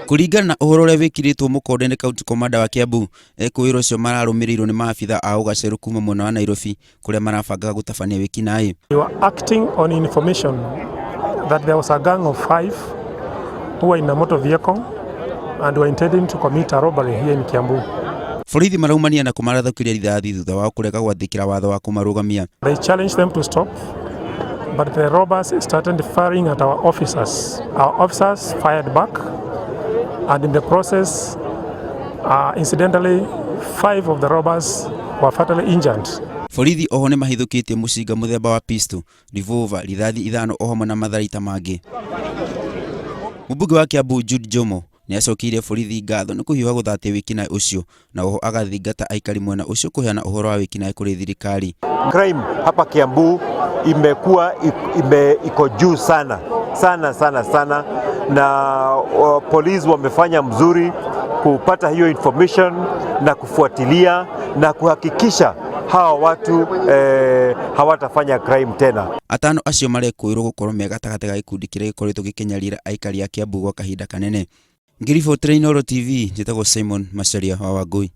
Kuringana na uhoro uria wikiritwo mukonde ni county commander wa Kiambu, ekuirwo cio mararumirirwo ni maabitha a ugaceru kuma mwena wa Nairobi kuria marabanga gutabania wiki nae. We were acting on information that there was a gang of 5 who were in a motor vehicle and were intending to commit a robbery here in Kiambu. Borithi maraumania na kumarathukiria rithathi thutha wa kurega gwathikira watho wa kumarugamia. They challenged them to stop, but the robbers started firing at our officers. Our officers fired back, and in the process, incidentally, 5 of the robbers were fatally injured. Borithi oho ni mahithukitie mucinga muthemba wa pistol, revolver, rithathi 5 oho na matharaita mangi. Mũmbunge wa Kiambu Jude Jomo ni acokirie borithi ngatho ni kuhiũha guthatia wikinaĩ ucio na oho agathingata aikari mwena ucio kuheana uhoro wa wikinaĩ kuri thirikari. Crime hapa Kiambu imekuwa iko juu sana na polisi wamefanya mzuri kupata hiyo information na kufuatilia na kuhakikisha hawa watu hawatafanya crime tena. Atano acio marekuirwo gukorwo me gatagati ga gikundi kiria gikoretwo gikinyarira aikari a Kiambu gwa kahinda kanene. Ngiribotera Inooro TV, njitagwo Simon Macharia wa Wangui.